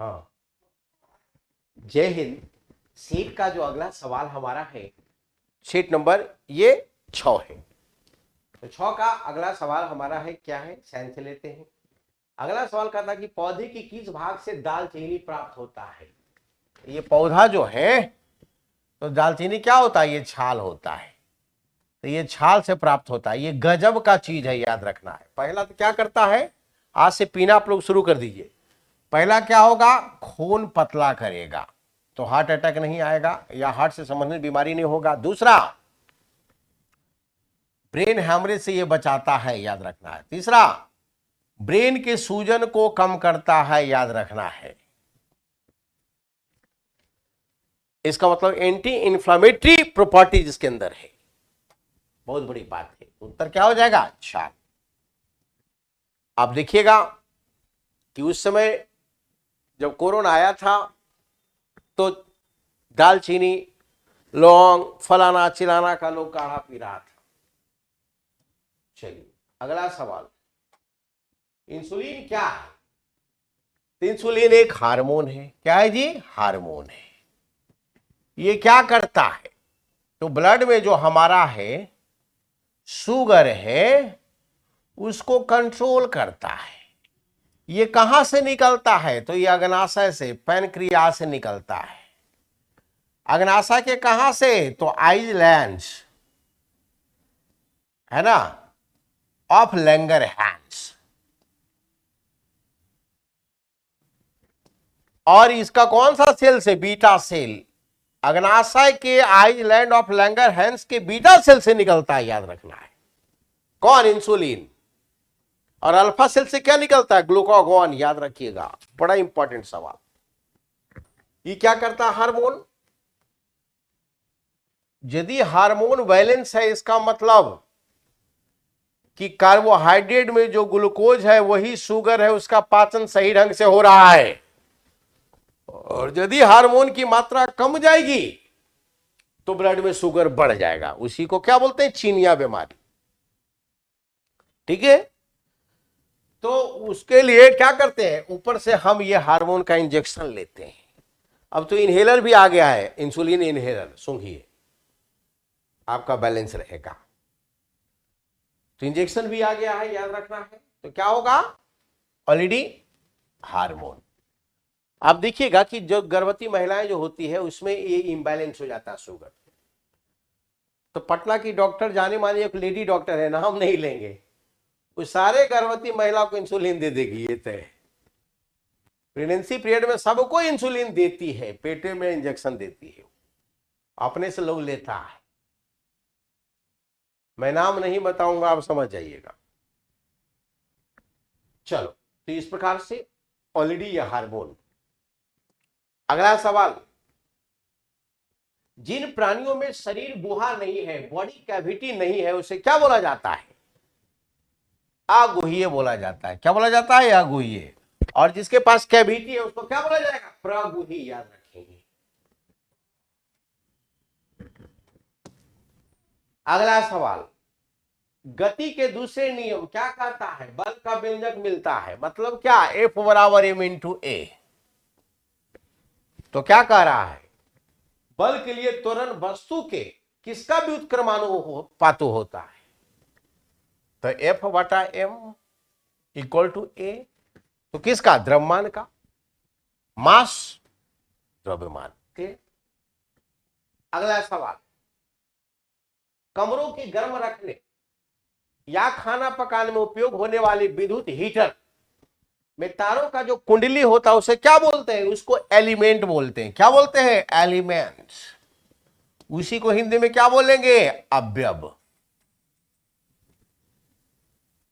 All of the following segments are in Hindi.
हाँ, जय हिंद। सीट का जो अगला सवाल हमारा है, सीट नंबर ये 6 है। तो 6 का अगला सवाल हमारा है, क्या है, साइन से लेते हैं। अगला सवाल का था कि पौधे की किस भाग से दालचीनी प्राप्त होता है। ये पौधा जो है, तो दालचीनी क्या होता है, ये छाल होता है। तो ये छाल से प्राप्त होता है। ये गजब का चीज है, याद रखना है। पहला तो क्या करता है, आज से पीना आप लोग शुरू कर दीजिए। पहला क्या होगा, खून पतला करेगा, तो हार्ट अटैक नहीं आएगा या हार्ट से संबंधित बीमारी नहीं होगा। दूसरा, ब्रेन हैमरेज से ये बचाता है, याद रखना है। तीसरा, ब्रेन के सूजन को कम करता है, याद रखना है। इसका मतलब एंटी इंफ्लेमेटरी प्रॉपर्टीज इसके अंदर है। बहुत बड़ी बात है। उत्तर क्या हो जाएगा, 4। आप देखिएगा कि उस समय जब कोरोना आया था तो दालचीनी, लौंग, फलाना चिलाना का लोग काढ़ा पी रहा था। चलिए अगला सवाल, इंसुलिन क्या है। इंसुलिन एक हार्मोन है। क्या है जी, हार्मोन है। ये क्या करता है, तो ब्लड में जो हमारा है शुगर है उसको कंट्रोल करता है। ये कहां से निकलता है, तो ये अग्नाशय से, पैनक्रियाज से निकलता है। अग्नाशय के कहां से, तो आइलैंड्स है ना, ऑफ लैंगरहैंस। और इसका कौन सा सेल से, बीटा सेल। अग्नाशय के आइलैंड ऑफ लैंगरहैंस के बीटा सेल से निकलता है, याद रखना है। कौन, इंसुलिन। और अल्फा सेल से क्या निकलता है, ग्लूकागॉन, याद रखिएगा। बड़ा इंपॉर्टेंट सवाल। ये क्या करता है, हार्मोन। यदि हार्मोन बैलेंस है, इसका मतलब कि कार्बोहाइड्रेट में जो ग्लूकोज है वही शुगर है, उसका पाचन सही ढंग से हो रहा है। और यदि हार्मोन की मात्रा कम जाएगी तो ब्लड में शुगर बढ़ जाएगा। उसी को क्या बोलते हैं, चीनिया बीमारी। ठीक है, तो उसके लिए क्या करते हैं, ऊपर से हम ये हार्मोन का इंजेक्शन लेते हैं। अब तो इनहेलर भी आ गया है, इंसुलिन इनहेलर, सूंघिए, आपका बैलेंस रहेगा। तो इंजेक्शन भी आ गया है, याद रखना है। तो क्या होगा, ऑलरेडी हार्मोन। आप देखिएगा कि जो गर्भवती महिलाएं जो होती है उसमें ये इम्बैलेंस हो जाता है शुगर। तो पटना की डॉक्टर, जाने मानी एक लेडी डॉक्टर है, नाम नहीं लेंगे, वो सारे गर्भवती महिला को इंसुलिन दे देगी, ये तय। प्रेगनेंसी पीरियड में सबको इंसुलिन देती है, पेटे में इंजेक्शन देती है, अपने से लोग लेता है। मैं नाम नहीं बताऊंगा, आप समझ जाइएगा। चलो, तो इस प्रकार से ऑलरेडी यह हार्मोन। अगला सवाल, जिन प्राणियों में शरीर गुहा नहीं है, बॉडी कैविटी नहीं है, उसे क्या बोला जाता है, अगुह्य बोला जाता है। क्या बोला जाता है, अगुह्य। और जिसके पास कैविटी है उसको क्या बोला जाएगा, प्रगुही, याद रखेंगे। अगला सवाल, गति के दूसरे नियम क्या कहता है, बल का व्यंजक मिलता है, मतलब क्या, F बराबर M इंटू A। तो क्या कह रहा है, बल के लिए त्वरण वस्तु के किसका व्युत्क्रमानुपाती होता है, तो F बटा M इक्वल टू A। तो किसका, द्रव्यमान का, मास, द्रव्यमान के। अगला सवाल, कमरों के गर्म रखने या खाना पकाने में उपयोग होने वाली विद्युत हीटर में तारों का जो कुंडली होता है उसे क्या बोलते हैं, उसको एलिमेंट बोलते हैं। क्या बोलते हैं, एलिमेंट्स। उसी को हिंदी में क्या बोलेंगे, अवयव।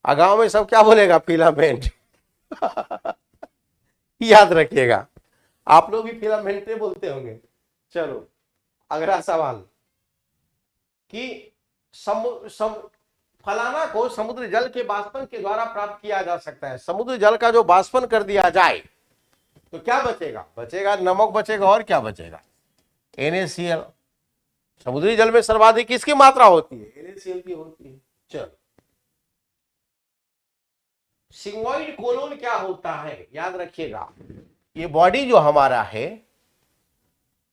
गांव में सब क्या बोलेगा, फिलामेंट। याद रखिएगा, आप लोग भी फिलामेंट बोलते होंगे। चलो अगला सवाल, कि फलाना को समुद्र जल के बाष्पन के द्वारा प्राप्त किया जा सकता है। समुद्र जल का जो बाष्पन कर दिया जाए तो क्या बचेगा, बचेगा नमक बचेगा, और क्या बचेगा, NaCl। समुद्री जल में सर्वाधिक किसकी मात्रा होती है, NaCl की होती है। चलो, सिग्मोइड कोलोन क्या होता है, याद रखिएगा। ये बॉडी जो हमारा है,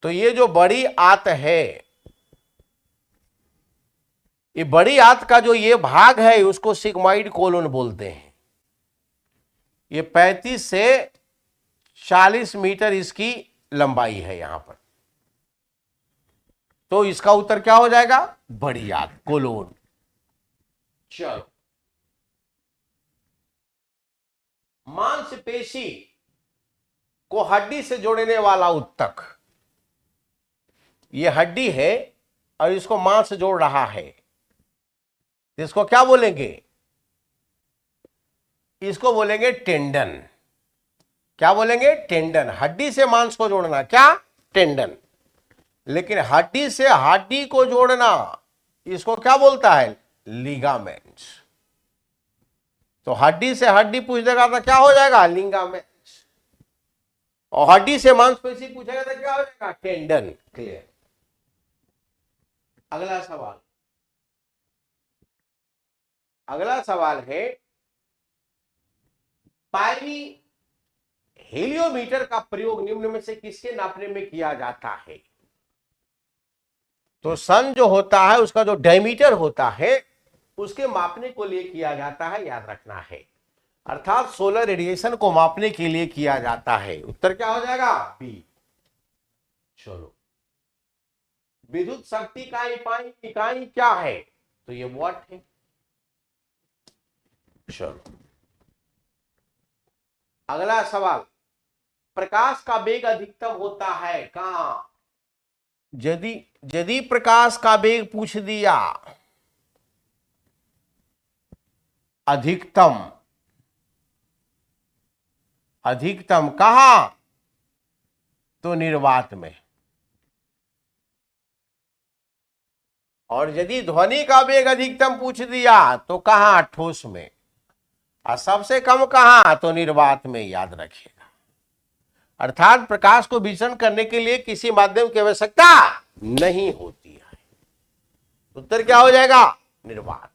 तो ये जो बड़ी आंत है, ये बड़ी आंत का जो ये भाग है उसको सिग्मॉइड कोलन बोलते हैं। ये 35 से 40 मीटर इसकी लंबाई है यहां पर। तो इसका उत्तर क्या हो जाएगा? बड़ी आंत, कोलोन। चलो, मांसपेशी को हड्डी से जोड़ने वाला उत्तक, ये हड्डी है और इसको मांस से जोड़ रहा है, इसको क्या बोलेंगे? इसको बोलेंगे टेंडन। क्या बोलेंगे? टेंडन। हड्डी से मांस को जोड़ना क्या? टेंडन। लेकिन हड्डी से हड्डी को जोड़ना, इसको क्या बोलता है? लिगामेंट्स। तो हड्डी से हड्डी पूछ देगा तो क्या हो जाएगा? लिगामेंट्स। और हड्डी से मांसपेशी पूछेगा तो क्या हो जाएगा? टेंडन। क्लियर। अगला सवाल, अगला सवाल है, पायरी हेलियोमीटर का प्रयोग निम्न में से किसके नापने में किया जाता है? तो सन जो होता है उसका जो डायमीटर होता है उसके मापने को लिए किया जाता है, याद रखना है। अर्थात सोलर रेडिएशन को मापने के लिए किया जाता है। उत्तर क्या हो जाएगा? बी। चलो, विद्युत शक्ति का इकाई क्या है? तो ये वॉट है। चलो, अगला सवाल, प्रकाश का वेग अधिकतम होता है कहां? यदि प्रकाश का वेग पूछ दिया, अधिकतम, अधिकतम कहां? तो निर्वात में। और यदि ध्वनि का वेग अधिकतम पूछ दिया तो कहां? ठोस में। और सबसे कम कहां? तो निर्वात में, याद रखिएगा। अर्थात प्रकाश को विसरण करने के लिए किसी माध्यम की आवश्यकता नहीं होती है। उत्तर क्या हो जाएगा? निर्वात।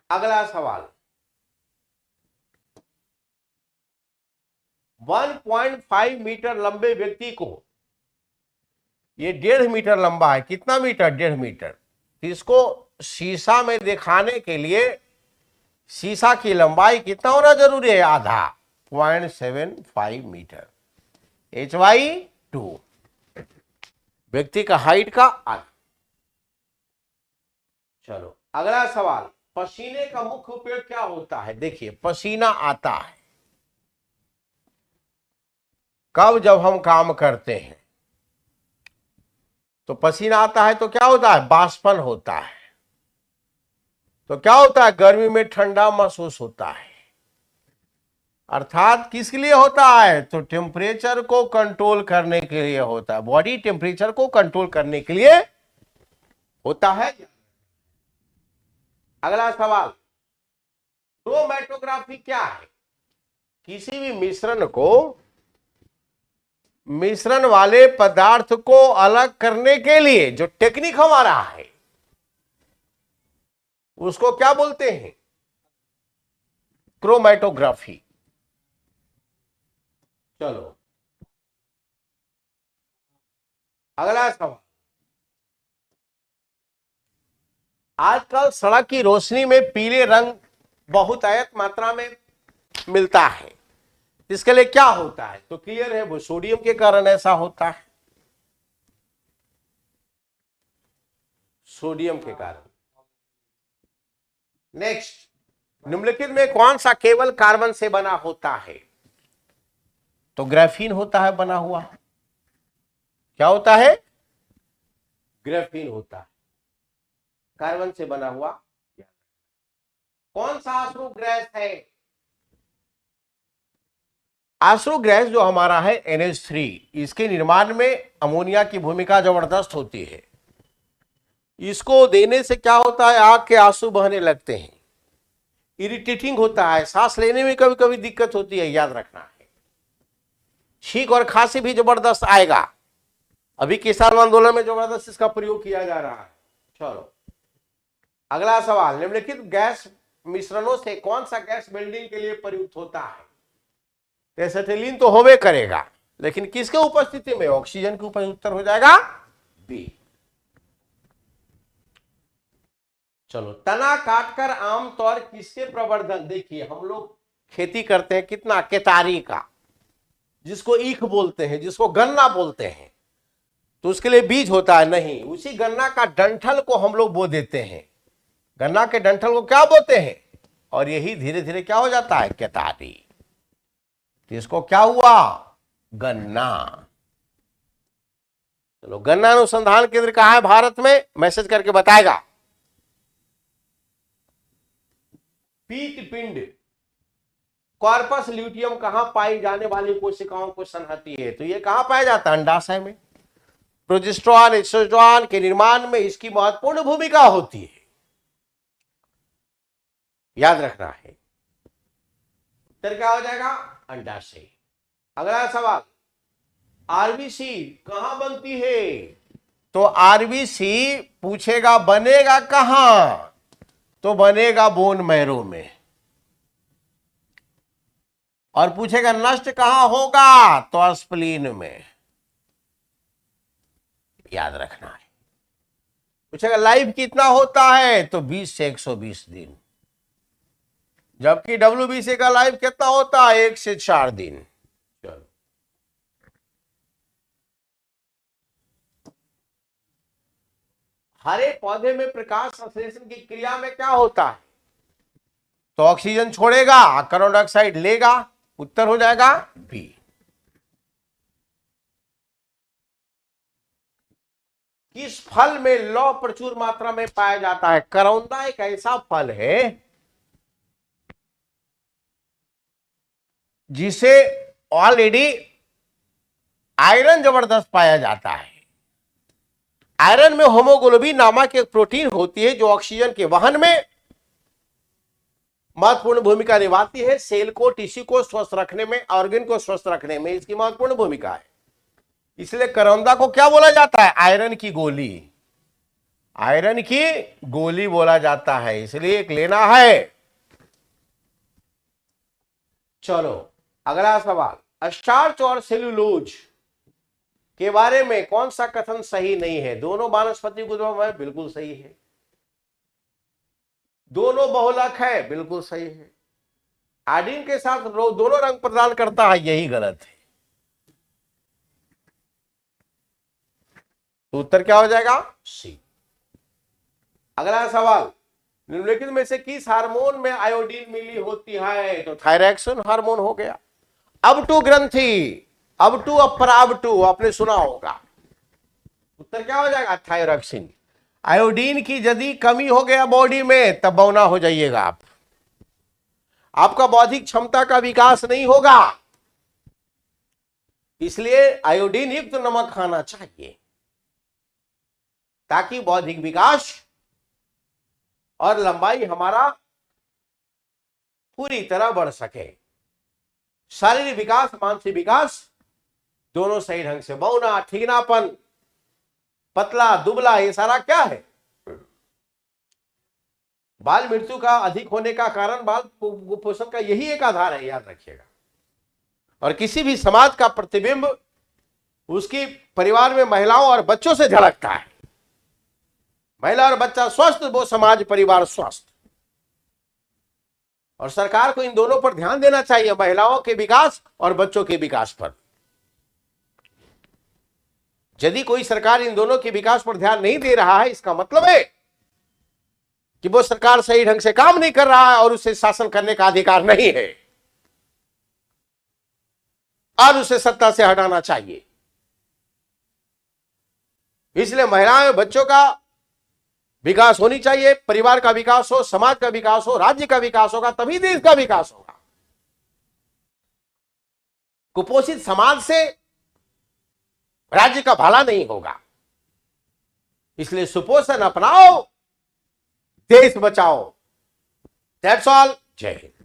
अगला सवाल, 1.5 मीटर लंबे व्यक्ति को, ये 1.5 मीटर लंबा है, कितना मीटर? 1.5 मीटर। इसको शीशा में दिखाने के लिए शीशा की लंबाई कितना होना जरूरी है? आधा, 0.75 मीटर, HY2, व्यक्ति का हाइट का आधा। चलो, अगला सवाल, पसीने का मुख्य उपयोग क्या होता है? देखिए, पसीना आता है कब? जब हम काम करते हैं तो पसीना आता है, तो क्या होता है? बाष्पन होता है। तो क्या होता है? गर्मी में ठंडा महसूस होता है। अर्थात किसके लिए होता है? तो टेम्परेचर को कंट्रोल करने के लिए होता है। बॉडी टेम्परेचर को कंट्रोल करने के लिए होता है। अगला सवाल, क्रोमैटोग्राफी क्या है? किसी भी मिश्रण को, मिश्रण वाले पदार्थ को अलग करने के लिए जो टेक्निक हमारा है उसको क्या बोलते हैं? क्रोमैटोग्राफी। चलो, अगला सवाल, आजकल सड़क की रोशनी में पीले रंग बहुत अधिक मात्रा में मिलता है, इसके लिए क्या होता है? तो क्लियर है, वो सोडियम के कारण ऐसा होता है, सोडियम के कारण। नेक्स्ट, निम्नलिखित में कौन सा केवल कार्बन से बना होता है? तो ग्राफीन होता है बना हुआ। क्या होता है? ग्राफीन होता है, कार्बन से बना हुआ। कौन सा अश्रु गैस है? अश्रु गैस जो हमारा है NH3, इसके निर्माण में अमोनिया की भूमिका जबरदस्त होती है। इसको देने से क्या होता है? आंख के आंसू बहने लगते हैं, इरिटेटिंग होता है, सांस लेने में कभी कभी दिक्कत होती है, याद रखना है। छींक और खांसी भी जबरदस्त आएगा। अभी किसान आंदोलन में जबरदस्त इसका प्रयोग किया जा रहा है। चलो, अगला सवाल, निम्नलिखित गैस मिश्रणों से कौन सा गैस बिल्डिंग के लिए प्रयुक्त होता है? तो एसिटिलीन तो होवे करेगा, लेकिन किसके उपस्थिति में? ऑक्सीजन के ऊपर। उत्तर हो जाएगा बी। चलो, तना काटकर आमतौर किसके प्रवर्धन, देखिए हम लोग खेती करते हैं कितना, केतारी का, जिसको ईख बोलते हैं, जिसको गन्ना बोलते हैं, तो उसके लिए बीज होता है नहीं, उसी गन्ना का डंठल को हम लोग बो देते हैं। गन्ना के डंठल को क्या बोते हैं, और यही धीरे धीरे क्या हो जाता है, केतारी। तो इसको क्या हुआ, गन्ना। चलो, गन्ना अनुसंधान केंद्र कहां है भारत में, मैसेज करके बताएगा। पीत पिंड कॉर्पस ल्यूटियम कहां पाई जाने वाली कोशिकाओं को संहति है? तो ये कहां पाया जाता है, अंडाशय में। प्रोजेस्टेरॉन एस्ट्रोजन के निर्माण में इसकी महत्वपूर्ण भूमिका होती है, याद रखना है। उत्तर क्या हो जाएगा, अंडाशय। अगला सवाल, आरबीसी कहां बनती है? तो आरबीसी पूछेगा बनेगा कहां, तो बनेगा बोन मैरो में। और पूछेगा नष्ट कहां होगा, तो स्प्लीन में, याद रखना है। पूछेगा लाइफ कितना होता है, तो 20 से 120 दिन, जबकि डब्ल्यूबीसी का लाइफ कितना होता है, 1 से 4 दिन। चलो, हरे पौधे में प्रकाश संश्लेषण की क्रिया में क्या होता है? तो ऑक्सीजन छोड़ेगा, कार्बन डाइऑक्साइड लेगा। उत्तर हो जाएगा बी। किस फल में लौह प्रचुर मात्रा में पाया जाता है? करौंदा एक ऐसा फल है जिसे ऑलरेडी आयरन जबरदस्त पाया जाता है। आयरन में होमोग्लोबिन नामक एक प्रोटीन होती है जो ऑक्सीजन के वहन में महत्वपूर्ण भूमिका निभाती है। सेल को, टिश्यू को स्वस्थ रखने में, ऑर्गन को स्वस्थ रखने में इसकी महत्वपूर्ण भूमिका है। इसलिए करौंदा को क्या बोला जाता है, आयरन की गोली। आयरन की गोली बोला जाता है, इसलिए एक लेना है। चलो, अगला सवाल, स्टार्च और सेल्यूलोज के बारे में कौन सा कथन सही नहीं है? दोनों वानस्पतिक उद्भव है, बिल्कुल सही है। दोनों बहुलक है, बिल्कुल सही है। आयोडीन के साथ दोनों रंग प्रदान करता है, यही गलत है। तो उत्तर क्या हो जाएगा, सी। अगला सवाल, निम्नलिखित में से किस हार्मोन में आयोडीन मिली होती है? तो थायरॉक्सिन हार्मोन हो गया। अब टू ग्रंथि, अब टू अपराव टू, आपने सुना होगा। उत्तर क्या हो जाएगा, थायरॉक्सिन। आयोडीन की यदि कमी हो गया बॉडी में, तब बौना हो जाइएगा आप, आपका बौद्धिक क्षमता का विकास नहीं होगा। इसलिए आयोडीन युक्त नमक खाना चाहिए ताकि बौद्धिक विकास और लंबाई हमारा पूरी तरह बढ़ सके। शारीरिक विकास, मानसिक विकास दोनों सही ढंग से। बौना, ठीकनापन, पतला, दुबला, ये सारा क्या है? बाल मृत्यु का अधिक होने का कारण बाल कुपोषण का यही एक आधार है, याद रखिएगा। और किसी भी समाज का प्रतिबिंब उसकी परिवार में महिलाओं और बच्चों से झलकता है। महिला और बच्चा स्वस्थ, वो समाज परिवार स्वस्थ। और सरकार को इन दोनों पर ध्यान देना चाहिए, महिलाओं के विकास और बच्चों के विकास पर। यदि कोई सरकार इन दोनों के विकास पर ध्यान नहीं दे रहा है, इसका मतलब है कि वो सरकार सही ढंग से काम नहीं कर रहा है और उसे शासन करने का अधिकार नहीं है, और उसे सत्ता से हटाना चाहिए। इसलिए महिलाओं, बच्चों का विकास होनी चाहिए, परिवार का विकास हो, समाज का विकास हो, राज्य का विकास होगा, तभी देश का विकास होगा। कुपोषित समाज से राज्य का भला नहीं होगा। इसलिए सुपोषण अपनाओ, देश बचाओ। That's all. जय हिंद।